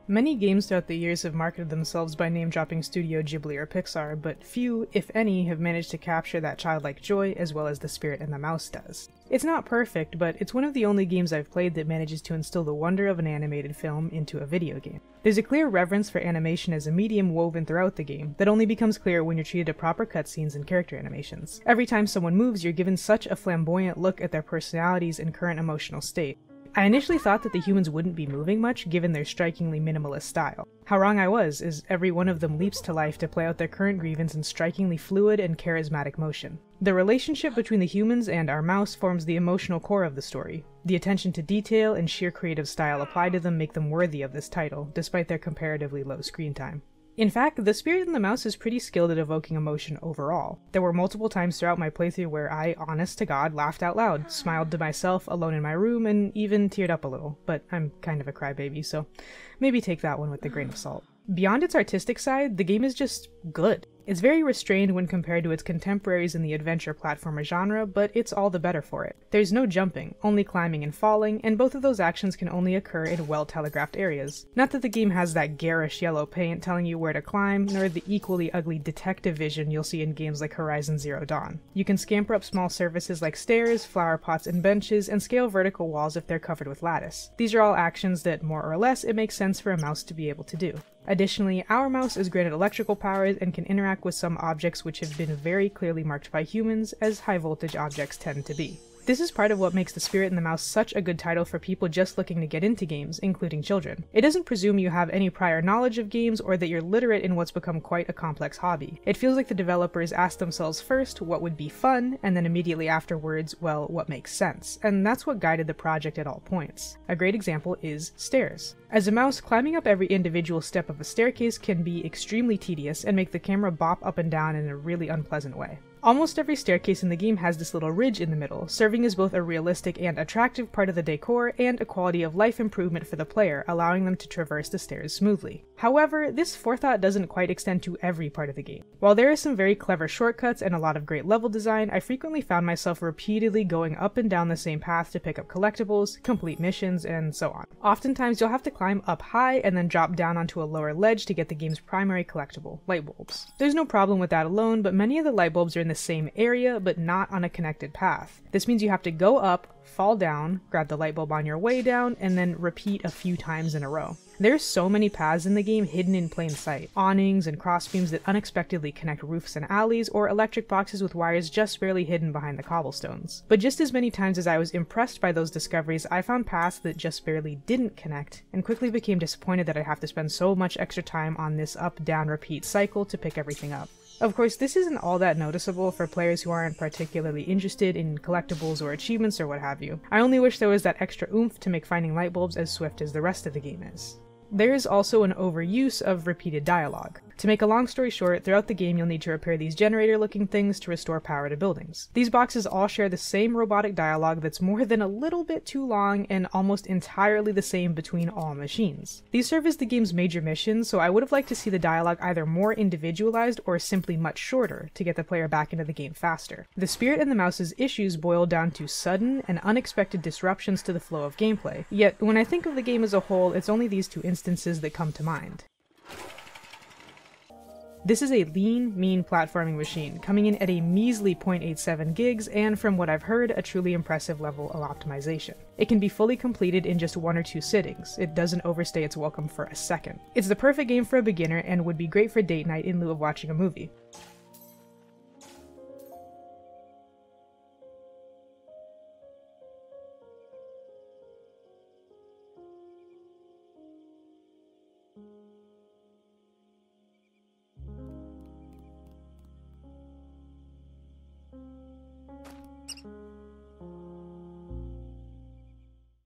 Many games throughout the years have marketed themselves by name-dropping Studio Ghibli or Pixar, but few, if any, have managed to capture that childlike joy as well as The Spirit and the Mouse does. It's not perfect, but it's one of the only games I've played that manages to instill the wonder of an animated film into a video game. There's a clear reverence for animation as a medium woven throughout the game that only becomes clear when you're treated to proper cutscenes and character animations. Every time someone moves, you're given such a flamboyant look at their personalities and current emotional state. I initially thought that the humans wouldn't be moving much given their strikingly minimalist style. How wrong I was, as every one of them leaps to life to play out their current grievance in strikingly fluid and charismatic motion. The relationship between the humans and our mouse forms the emotional core of the story. The attention to detail and sheer creative style applied to them make them worthy of this title, despite their comparatively low screen time. In fact, The Spirit and the Mouse is pretty skilled at evoking emotion overall. There were multiple times throughout my playthrough where I, honest to God, laughed out loud, smiled to myself alone in my room, and even teared up a little, but I'm kind of a crybaby, so maybe take that one with a grain of salt. Beyond its artistic side, the game is just good. It's very restrained when compared to its contemporaries in the adventure platformer genre, but it's all the better for it. There's no jumping, only climbing and falling, and both of those actions can only occur in well-telegraphed areas. Not that the game has that garish yellow paint telling you where to climb, nor the equally ugly detective vision you'll see in games like Horizon Zero Dawn. You can scamper up small surfaces like stairs, flower pots, and benches, and scale vertical walls if they're covered with lattice. These are all actions that, more or less, it makes sense for a mouse to be able to do. Additionally, our mouse is granted electrical powers and can interact with some objects which have been very clearly marked by humans, as high-voltage objects tend to be. This is part of what makes The Spirit and the Mouse such a good title for people just looking to get into games, including children. It doesn't presume you have any prior knowledge of games or that you're literate in what's become quite a complex hobby. It feels like the developers asked themselves first what would be fun, and then immediately afterwards, well, what makes sense, and that's what guided the project at all points. A great example is stairs. As a mouse, climbing up every individual step of a staircase can be extremely tedious and make the camera bop up and down in a really unpleasant way. Almost every staircase in the game has this little ridge in the middle, serving as both a realistic and attractive part of the decor and a quality of life improvement for the player, allowing them to traverse the stairs smoothly. However, this forethought doesn't quite extend to every part of the game. While there are some very clever shortcuts and a lot of great level design, I frequently found myself repeatedly going up and down the same path to pick up collectibles, complete missions, and so on. Oftentimes you'll have to climb up high and then drop down onto a lower ledge to get the game's primary collectible, light bulbs. There's no problem with that alone, but many of the light bulbs are in the same area, but not on a connected path. This means you have to go up, fall down, grab the light bulb on your way down, and then repeat a few times in a row. There's so many paths in the game hidden in plain sight. Awnings and crossbeams that unexpectedly connect roofs and alleys, or electric boxes with wires just barely hidden behind the cobblestones. But just as many times as I was impressed by those discoveries, I found paths that just barely didn't connect, and quickly became disappointed that I'd have to spend so much extra time on this up-down repeat cycle to pick everything up. Of course, this isn't all that noticeable for players who aren't particularly interested in collectibles or achievements or what have you. I only wish there was that extra oomph to make finding light bulbs as swift as the rest of the game is. There is also an overuse of repeated dialogue. To make a long story short, throughout the game you'll need to repair these generator-looking things to restore power to buildings. These boxes all share the same robotic dialogue that's more than a little bit too long and almost entirely the same between all machines. These serve as the game's major missions, so I would have liked to see the dialogue either more individualized or simply much shorter to get the player back into the game faster. The Spirit and the Mouse's issues boil down to sudden and unexpected disruptions to the flow of gameplay, yet when I think of the game as a whole, it's only these two instances that come to mind. This is a lean, mean platforming machine, coming in at a measly 0.87 gigs and, from what I've heard, a truly impressive level of optimization. It can be fully completed in just 1 or 2 sittings. It doesn't overstay its welcome for a second. It's the perfect game for a beginner and would be great for date night in lieu of watching a movie.